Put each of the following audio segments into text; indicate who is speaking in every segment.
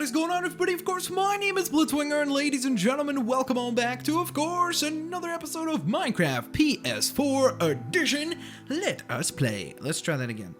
Speaker 1: is going on, everybody? Of course, my name is Blitzwinger, and ladies and gentlemen, welcome on back to, of course, another episode of Minecraft PS4 Edition. Let us play. Let's try that again.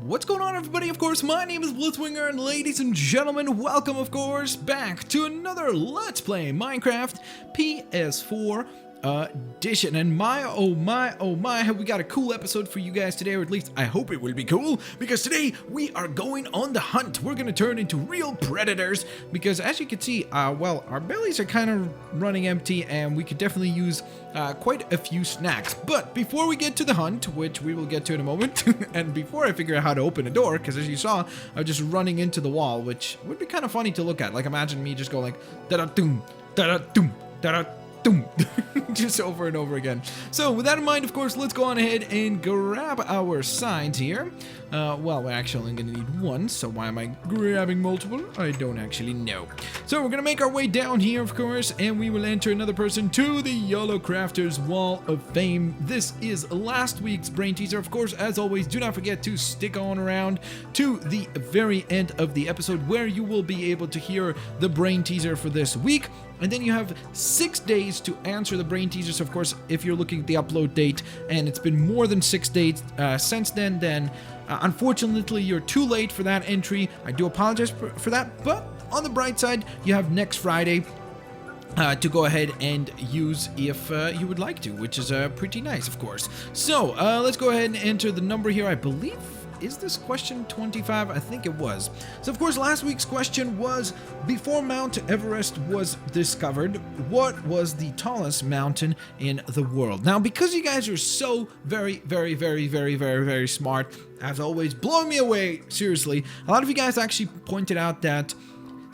Speaker 1: What's going on, everybody? Of course, my name is Blitzwinger, and ladies and gentlemen, welcome, of course, back to another Let's Play Minecraft PS4 Edition. And oh my, have we got a cool episode for you guys today, or at least I hope it will be cool, because today we are going on the hunt. We're gonna turn into real predators, because as you can see, well, our bellies are kind of running empty, and we could definitely use quite a few snacks. But before we get to the hunt, which we will get to in a moment, and before I figure out how to open a door, because as you saw, I was just running into the wall, which would be kind of funny to look at. Like, imagine me just going like, da-da-doom, da-da-doom, da-da-doom, just over and over again. So with that in mind, of course, let's go on ahead and grab our signs here. Well, we're actually only gonna need one, so why am I grabbing multiple? I don't actually know. So we're gonna make our way down here, of course, and we will enter another person to the YOLO Crafters Wall of Fame. This is last week's brain teaser. Of course, as always, do not forget to stick on around to the very end of the episode, where you will be able to hear the brain teaser for this week. And then you have 6 days to answer the brain teasers. Of course, if you're looking at the upload date and it's been more than 6 days since then unfortunately you're too late for that entry. I do apologize for that, but on the bright side, you have next Friday to go ahead and use if you would like to, which is pretty nice, of course. So let's go ahead and enter the number here. I believe, is this question 25? I think it was. So of course, last week's question was, before Mount Everest was discovered, what was the tallest mountain in the world? Now, because you guys are so very smart, as always, blowing me away, seriously, a lot of you guys actually pointed out that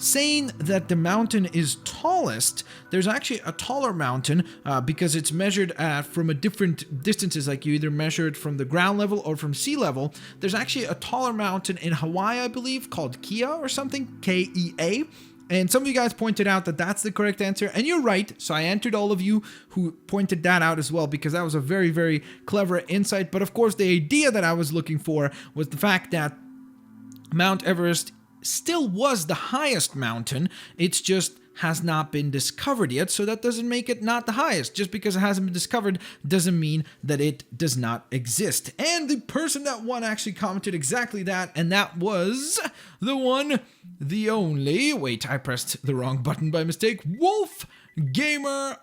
Speaker 1: saying that the mountain is tallest, there's actually a taller mountain because it's measured from a different distances, like you either measure it from the ground level or from sea level. There's actually a taller mountain in Hawaii, I believe, called Kia or something, K-E-A. And some of you guys pointed out that that's the correct answer, and you're right. So I entered all of you who pointed that out as well, because that was a very clever insight. But of course, the idea that I was looking for was the fact that Mount Everest still was the highest mountain. It's just has not been discovered yet, so that doesn't make it not the highest. Just because it hasn't been discovered doesn't mean that it does not exist. And the person that won actually commented exactly that, and that was the one, the only, wait, I pressed the wrong button by mistake, Wolf Gamer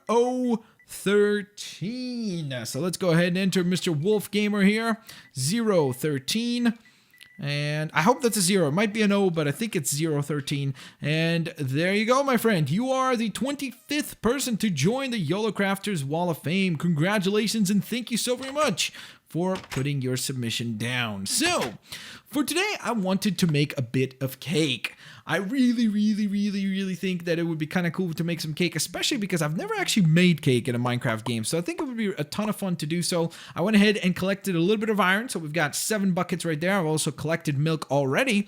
Speaker 1: 013. So let's go ahead and enter Mr. Wolf Gamer here, 013. And I hope that's a 0. It might be an O, but I think it's 013. And there you go, my friend. You are the 25th person to join the YOLO Crafters Wall of Fame. Congratulations, and thank you so very much for putting your submission down. So, for today, I wanted to make a bit of cake. I really think that it would be kind of cool to make some cake, especially because I've never actually made cake in a Minecraft game, so I think it would be a ton of fun to do so. I went ahead and collected a little bit of iron, so we've got 7 buckets right there. I've also collected milk already,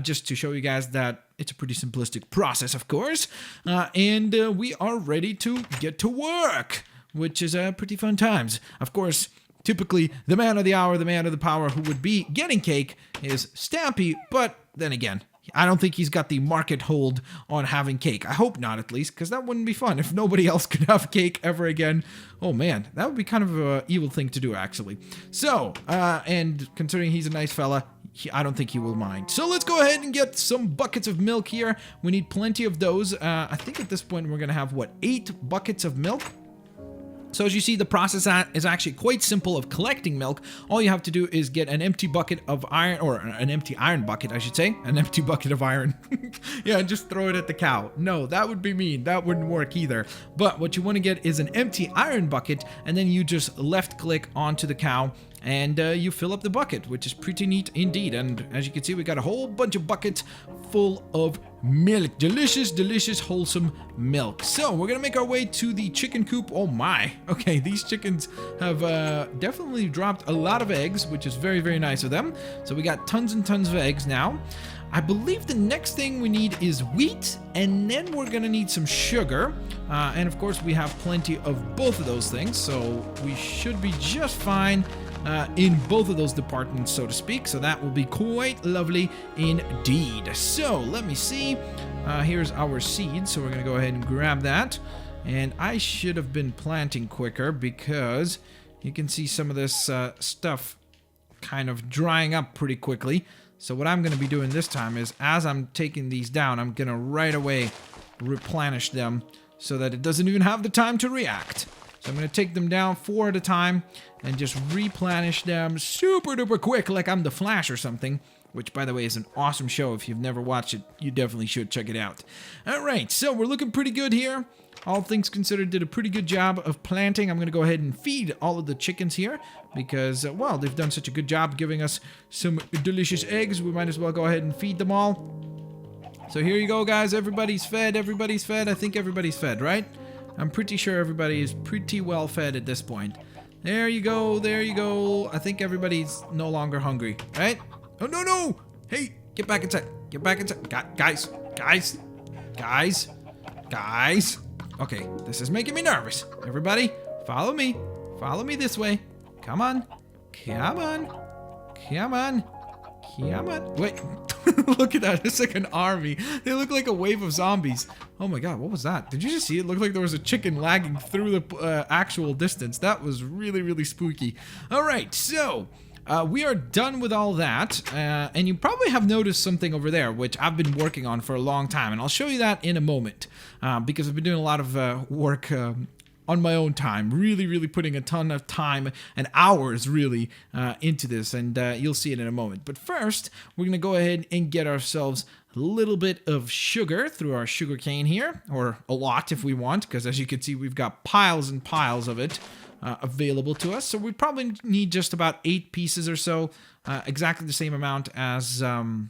Speaker 1: just to show you guys that it's a pretty simplistic process, of course, and we are ready to get to work, which is pretty fun times. Of course, typically, the man of the hour, the man of the power who would be getting cake is Stampy, but then again, I don't think he's got the market hold on having cake. I hope not, at least, because that wouldn't be fun if nobody else could have cake ever again. Oh man, that would be kind of an evil thing to do, actually. So, and considering he's a nice fella, I don't think he will mind. So let's go ahead and get some buckets of milk here. We need plenty of those. I think at this point we're going to have, what, 8 buckets of milk? So as you see, the process is actually quite simple of collecting milk. All you have to do is get an empty bucket of iron, or an empty iron bucket, I should say. An empty bucket of iron. Yeah, and just throw it at the cow. No, that would be mean. That wouldn't work either. But what you want to get is an empty iron bucket, and then you just left click onto the cow, and you fill up the bucket, which is pretty neat indeed. And as you can see, we got a whole bunch of buckets full of milk. Delicious, wholesome milk. So we're gonna make our way to the chicken coop. Oh my. Okay, these chickens have definitely dropped a lot of eggs, which is very nice of them. So we got tons and tons of eggs now. I believe the next thing we need is wheat, and then we're gonna need some sugar. And of course, we have plenty of both of those things, so we should be just fine. in both of those departments, so to speak. So that will be quite lovely indeed. So let me see. Here's our seed, so we're going to go ahead and grab that. And I should have been planting quicker because you can see some of this stuff kind of drying up pretty quickly. So what I'm going to be doing this time is, as I'm taking these down, I'm going to right away replenish them so that it doesn't even have the time to react. So I'm going to take them down 4 at a time and just replenish them super duper quick, like I'm the Flash or something. Which, by the way, is an awesome show. If you've never watched it, you definitely should check it out. Alright, so we're looking pretty good here. All things considered, did a pretty good job of planting. I'm going to go ahead and feed all of the chickens here because, well, they've done such a good job giving us some delicious eggs. We might as well go ahead and feed them all. So here you go, guys. Everybody's fed. Everybody's fed. I think everybody's fed, right? I'm pretty sure everybody is pretty well fed at this point. There you go. There you go. I think everybody's no longer hungry, right? Oh, no, no! Hey, get back inside. Get back inside. Guys. Okay, this is making me nervous. Everybody, follow me. Follow me this way. Come on. Come on. Come on. Come on. Wait. Look at that. It's like an army. They look like a wave of zombies. Oh my god, what was that? Did you just see it? It looked like there was a chicken lagging through the actual distance. That was really, really spooky. Alright, so... we are done with all that, and you probably have noticed something over there, which I've been working on for a long time, and I'll show you that in a moment, because I've been doing a lot of work on my own time, really putting a ton of time and hours, really, into this, and you'll see it in a moment. But first, we're going to go ahead and get ourselves a little bit of sugar through our sugar cane here, or a lot if we want, because as you can see, we've got piles and piles of it. Available to us, so we probably need just about 8 pieces or so, exactly the same amount as, of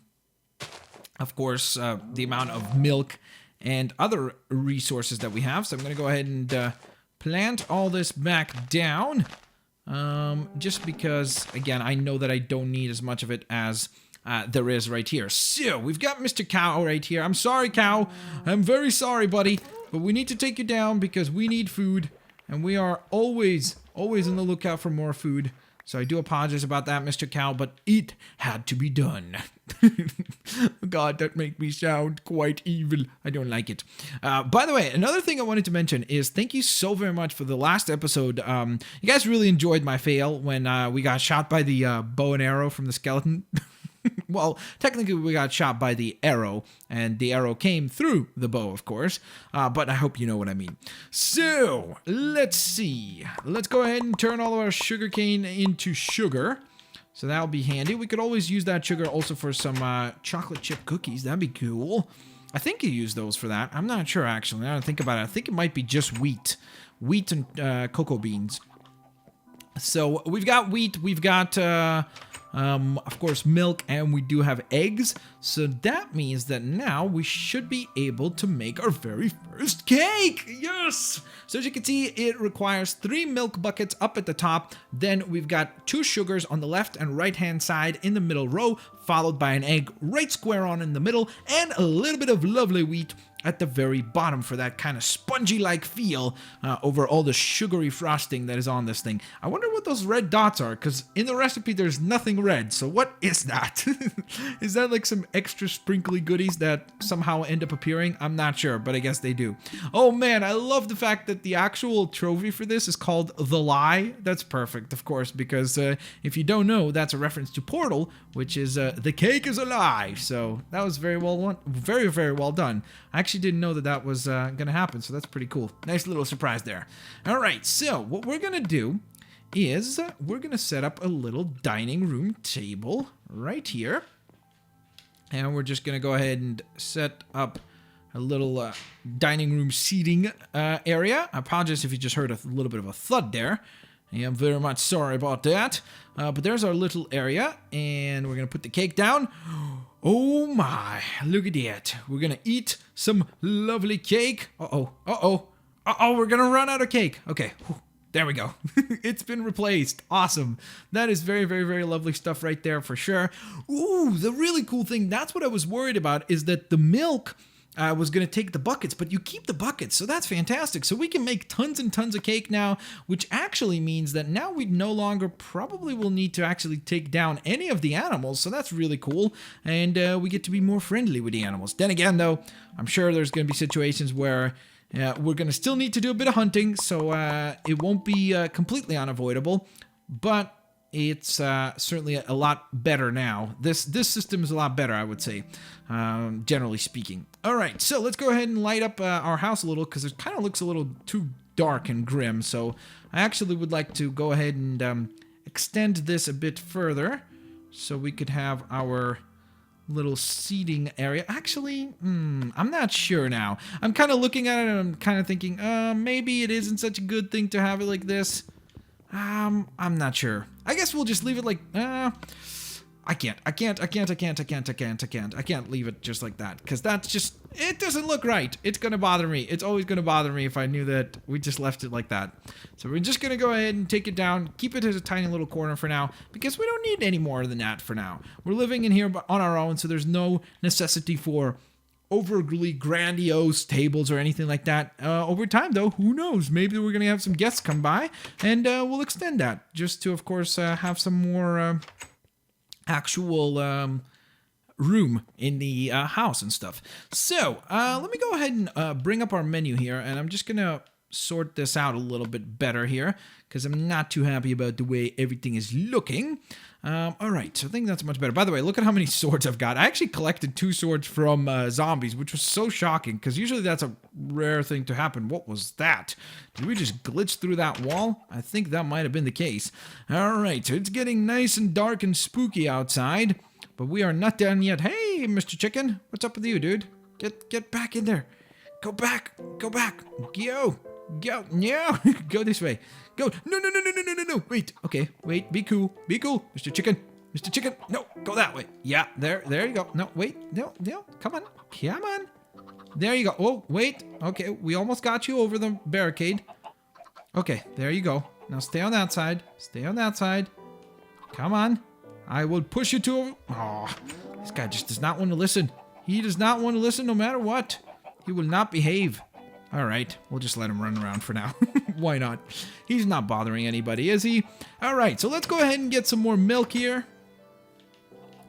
Speaker 1: course, the amount of milk and other resources that we have. So I'm going to go ahead and plant all this back down, just because, again, I know that I don't need as much of it as there is right here. So we've got Mr. Cow right here. I'm sorry, Cow. I'm very sorry, buddy, but we need to take you down because we need food. And we are always on the lookout for more food. So I do apologize about that, Mr. Cow, but it had to be done. God, that makes me sound quite evil. I don't like it. By the way, another thing I wanted to mention is thank you so very much for the last episode. You guys really enjoyed my fail when we got shot by the bow and arrow from the skeleton. Well, technically we got shot by the arrow, and the arrow came through the bow, of course, but I hope you know what I mean. So, let's see. Let's go ahead and turn all of our sugarcane into sugar. So that'll be handy. We could always use that sugar also for some chocolate chip cookies. That'd be cool. I think you use those for that. I'm not sure, actually. Now that I think about it, I think it might be just wheat. Wheat and cocoa beans. So, we've got wheat, we've got... of course, milk, and we do have eggs. So that means that now we should be able to make our very first cake. Yes! So as you can see, it requires 3 milk buckets up at the top. Then we've got 2 sugars on the left and right hand side in the middle row, followed by an egg right square on in the middle, and a little bit of lovely wheat at the very bottom for that kind of spongy-like feel over all the sugary frosting that is on this thing. I wonder what those red dots are, because in the recipe there's nothing red, so what is that? Is that like some extra sprinkly goodies that somehow end up appearing? I'm not sure, but I guess they do. Oh man, I love the fact that the actual trophy for this is called The Lie. That's perfect, of course, because if you don't know, that's a reference to Portal, which is the cake is a lie. So that was very well done. I actually didn't know that that was gonna happen, so that's pretty cool. Nice little surprise there. All right, so what we're gonna do is we're gonna set up a little dining room table right here, and we're just gonna go ahead and set up a little dining room seating area. I apologize if you just heard a little bit of a thud there. I am very much sorry about that. But there's our little area, and we're gonna put the cake down. Oh my, look at that. We're gonna eat some lovely cake. Uh-oh, we're gonna run out of cake. Okay, there we go. It's been replaced. Awesome. That is very lovely stuff right there for sure. Ooh, the really cool thing, that's what I was worried about, is that the milk I was going to take the buckets, but you keep the buckets, so that's fantastic. So we can make tons and tons of cake now, which actually means that now we no longer probably will need to actually take down any of the animals, so that's really cool, and we get to be more friendly with the animals. Then again, though, I'm sure there's going to be situations where we're going to still need to do a bit of hunting, so it won't be completely unavoidable, but it's certainly a lot better now. This system is a lot better, I would say, generally speaking. All right, so let's go ahead and light up our house a little, because it kind of looks a little too dark and grim. So I actually would like to go ahead and extend this a bit further, so we could have our little seating area. Actually, I'm not sure now. I'm kind of looking at it and I'm kind of thinking, maybe it isn't such a good thing to have it like this. I'm not sure. I guess we'll just leave it like, I can't leave it just like that, because that's just, it doesn't look right. It's gonna bother me. It's always gonna bother me if I knew that we just left it like that. So we're just gonna go ahead and take it down, keep it as a tiny little corner for now, because we don't need any more than that for now. We're living in here on our own, so there's no necessity for overly grandiose tables or anything like that. Over time, though, who knows? Maybe we're gonna have some guests come by, and we'll extend that just to, of course, have some more actual room in the house and stuff. So let me go ahead and bring up our menu here, and I'm just gonna sort this out a little bit better here, because I'm not too happy about the way everything is looking. All right, so I think that's much better. By the way, look at how many swords I've got. I actually collected 2 swords from zombies, which was so shocking, because usually that's a rare thing to happen. What was that? Did we just glitch through that wall? I think that might have been the case. All right, so it's getting nice and dark and spooky outside, but we are not done yet. Hey, Mr. Chicken, what's up with you, dude? Get back in there. Go back. Go. No. Go this way. Go. No. Wait. Okay. Wait. Be cool. Mr. Chicken. No. Go that way. Yeah. There you go. No. Wait. No. Come on. There you go. Oh, wait. Okay. We almost got you over the barricade. Okay. There you go. Now stay on that side. Come on. I will push you to... Oh, this guy just does not want to listen. He does not want to listen no matter what. He will not behave. All right, we'll just let him run around for now. Why not? He's not bothering anybody, is he? All right, so let's go ahead and get some more milk here.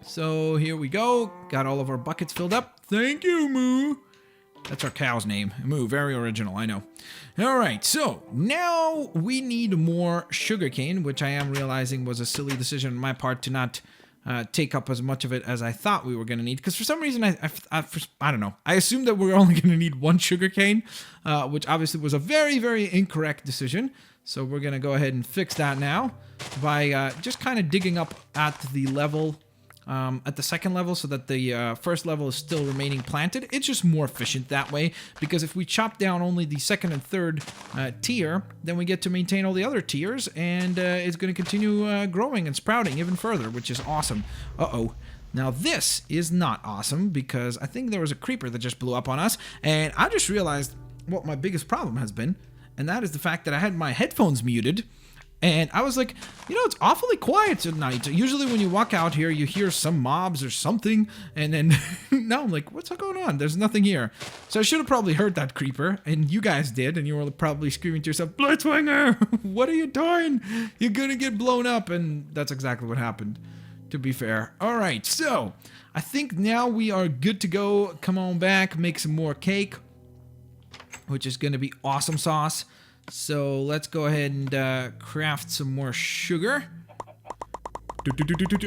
Speaker 1: So here we go. Got all of our buckets filled up. Thank you, Moo. That's our cow's name. Moo, very original, I know. All right, so now we need more sugarcane, which I am realizing was a silly decision on my part to not take up as much of it as I thought we were going to need. Because for some reason, I don't know. I assumed that we're only going to need 1 sugarcane, which obviously was a very, very incorrect decision. So we're going to go ahead and fix that now by just kind of digging up at the level, at the second level, so that the first level is still remaining planted. It's just more efficient that way, because if we chop down only the second and third tier, then we get to maintain all the other tiers, and it's going to continue growing and sprouting even further, which is awesome. Uh-oh. Now this is not awesome, because I think there was a creeper that just blew up on us, and I just realized what my biggest problem has been, and that is the fact that I had my headphones muted. And I was like, it's awfully quiet at night. Usually when you walk out here, you hear some mobs or something. And then now I'm like, what's going on? There's nothing here. So I should have probably heard that creeper. And you guys did. And you were probably screaming to yourself, Blitzwinger, what are you doing? You're going to get blown up. And that's exactly what happened, to be fair. All right, so I think now we are good to go. Come on back, make some more cake, which is going to be awesome sauce. So let's go ahead and craft some more sugar.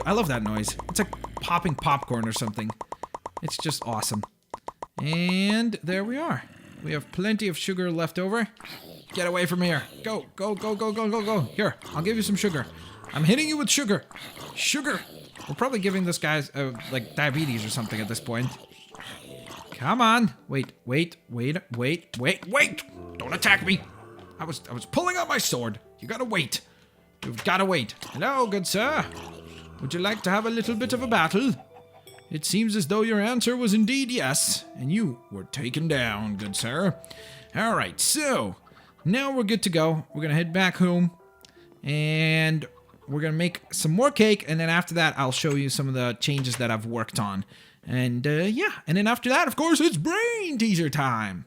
Speaker 1: I love that noise. It's like popping popcorn or something. It's just awesome. And there we are. We have plenty of sugar left over. Get away from here. Go. Here, I'll give you some sugar. I'm hitting you with sugar. Sugar. We're probably giving this guy like diabetes or something at this point. Come on. Wait. Don't attack me. I was pulling out my sword. You gotta wait. You've gotta wait. Hello, good sir. Would you like to have a little bit of a battle? It seems as though your answer was indeed yes, and you were taken down, good sir. All right, so now we're good to go. We're gonna head back home, and we're gonna make some more cake, and then after that, I'll show you some of the changes that I've worked on. And yeah, and then after that, of course, it's brain teaser time.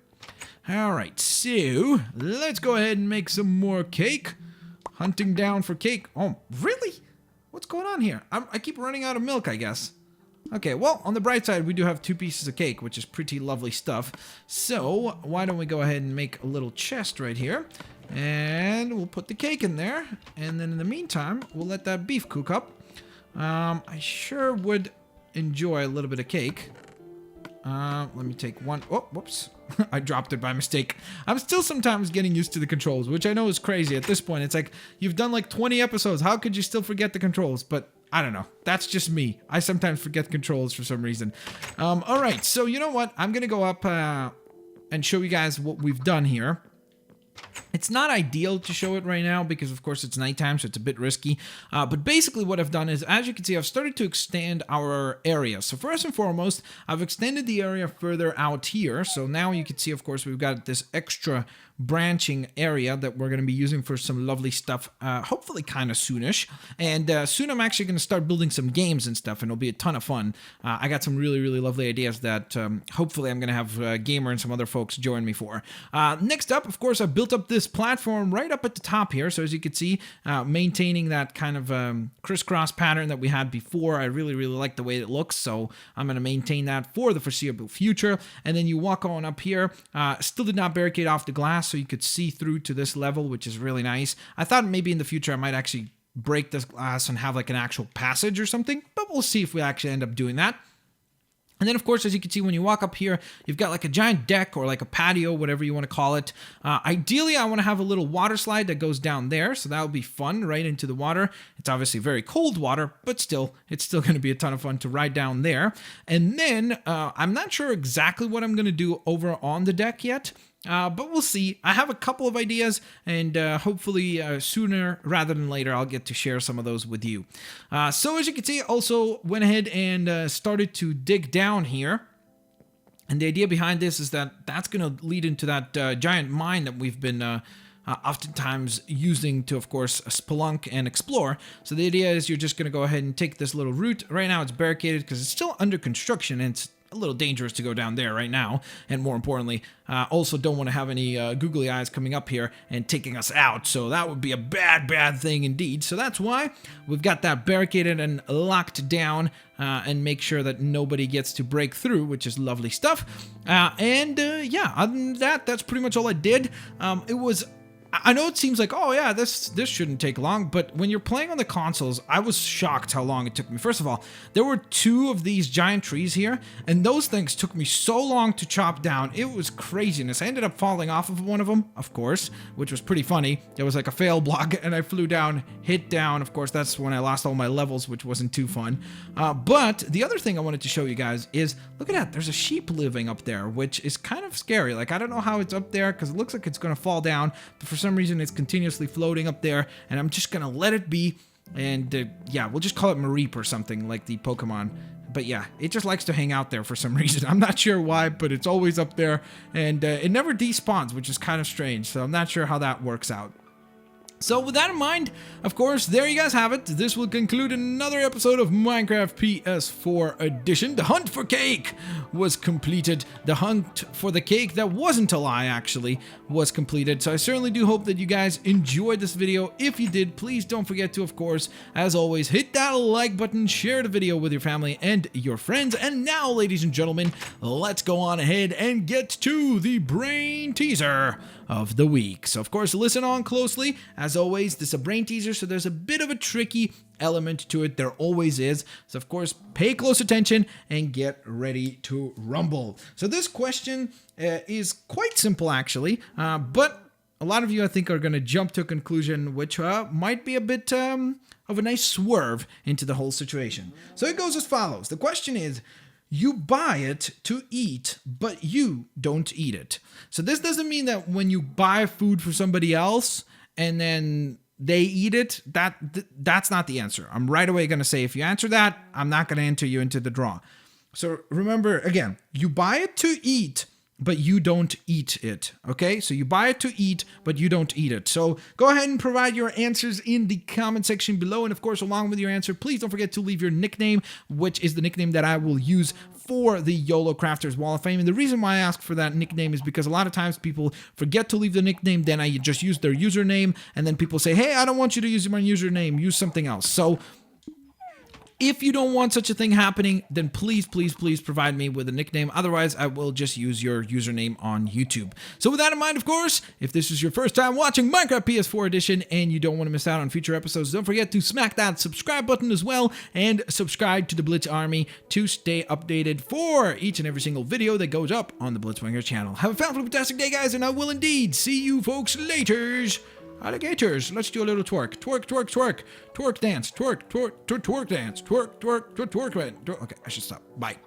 Speaker 1: All right, so let's go ahead and make some more cake. Hunting down for cake. Oh, really? What's going on here? I keep running out of milk, I guess. Okay, well, on the bright side, we do have 2 pieces of cake, which is pretty lovely stuff. So, why don't we go ahead and make a little chest right here. And we'll put the cake in there. And then in the meantime, we'll let that beef cook up. I sure would enjoy a little bit of cake. Let me take one. Oh, whoops. I dropped it by mistake. I'm still sometimes getting used to the controls, which I know is crazy at this point. It's like, you've done like 20 episodes. How could you still forget the controls? But I don't know. That's just me. I sometimes forget controls for some reason. All right. So you know what? I'm going to go up and show you guys what we've done here. It's not ideal to show it right now because, of course, it's nighttime, so it's a bit risky. But basically what I've done is, as you can see, I've started to extend our area. So first and foremost, I've extended the area further out here. So now you can see, of course, we've got this extra branching area that we're going to be using for some lovely stuff, hopefully kind of soonish. And soon I'm actually going to start building some games and stuff, and it'll be a ton of fun. I got some really, really lovely ideas that hopefully I'm going to have Gamer and some other folks join me for. Next up, of course, I built up this platform right up at the top here. So as you can see, maintaining that kind of crisscross pattern that we had before. I really, really like the way it looks, so I'm going to maintain that for the foreseeable future. And then you walk on up here. Still did not barricade off the glass, so you could see through to this level, which is really nice. I thought maybe in the future I might actually break this glass and have like an actual passage or something, but we'll see if we actually end up doing that. And then, of course, as you can see, when you walk up here, you've got like a giant deck or like a patio, whatever you want to call it. Ideally, I want to have a little water slide that goes down there, so that will be fun right into the water. It's obviously very cold water, but still, it's still going to be a ton of fun to ride down there. And then, I'm not sure exactly what I'm going to do over on the deck yet. But we'll see. I have a couple of ideas, and hopefully sooner rather than later, I'll get to share some of those with you. So as you can see, also went ahead and started to dig down here. And the idea behind this is that that's going to lead into that giant mine that we've been oftentimes using to, of course, spelunk and explore. So the idea is you're just going to go ahead and take this little route. Right now it's barricaded because it's still under construction, and it's a little dangerous to go down there right now. And more importantly, also don't want to have any googly eyes coming up here and taking us out. So that would be a bad thing indeed. So that's why we've got that barricaded and locked down and make sure that nobody gets to break through, which is lovely stuff. Yeah, other than that, that's pretty much all I did. I know it seems like, oh yeah, this shouldn't take long, but when you're playing on the consoles, I was shocked how long it took me. First of all, there were 2 of these giant trees here, and those things took me so long to chop down. It was craziness. I ended up falling off of one of them, of course, which was pretty funny. It was like a fail block, and I flew down, hit down. Of course, that's when I lost all my levels, which wasn't too fun. But the other thing I wanted to show you guys is, look at that. There's a sheep living up there, which is kind of scary. Like, I don't know how it's up there, because it looks like it's going to fall down, but for some reason it's continuously floating up there, and I'm just gonna let it be. And yeah, we'll just call it Mareep or something like the Pokemon. But yeah, it just likes to hang out there for some reason. I'm not sure why, but it's always up there, and it never despawns, which is kind of strange. So I'm not sure how that works out. So with that in mind, of course, there you guys have it. This will conclude another episode of Minecraft PS4 Edition. The hunt for cake was completed. The hunt for the cake that wasn't a lie, actually, was completed. So I certainly do hope that you guys enjoyed this video. If you did, please don't forget to, of course, as always, hit that like button, share the video with your family and your friends. And now, ladies and gentlemen, let's go on ahead and get to the brain teaser of the week. So, of course, listen on closely. As always, this is a brain teaser, so there's a bit of a tricky element to it. There always is. So, of course, pay close attention and get ready to rumble. So this question is quite simple, actually, but a lot of you, I think, are going to jump to a conclusion which might be a bit of a nice swerve into the whole situation. So it goes as follows. The question is, you buy it to eat, but you don't eat it. So this doesn't mean that when you buy food for somebody else and then they eat it, that's not the answer. I'm right away going to say, if you answer that, I'm not going to enter you into the draw. So remember, again, you buy it to eat, but you don't eat it, okay? So you buy it to eat, but you don't eat it. So go ahead and provide your answers in the comment section below. And of course, along with your answer, please don't forget to leave your nickname, which is the nickname that I will use for the YOLO Crafters Wall of Fame. And the reason why I ask for that nickname is because a lot of times people forget to leave the nickname, then I just use their username, and then people say, hey, I don't want you to use my username, use something else. So if you don't want such a thing happening, then please provide me with a nickname. Otherwise, I will just use your username on YouTube. So with that in mind, of course, if this is your first time watching Minecraft PS4 Edition and you don't want to miss out on future episodes, don't forget to smack that subscribe button as well and subscribe to the Blitz Army to stay updated for each and every single video that goes up on the Blitzwinger channel. Have a fantastic day, guys, and I will indeed see you folks laters. Alligators, let's do a little twerk. Twerk, twerk, twerk. Twerk dance. Twerk, twerk, twerk, twerk dance. Twerk, twerk, twerk, twerk. Okay, I should stop. Bye.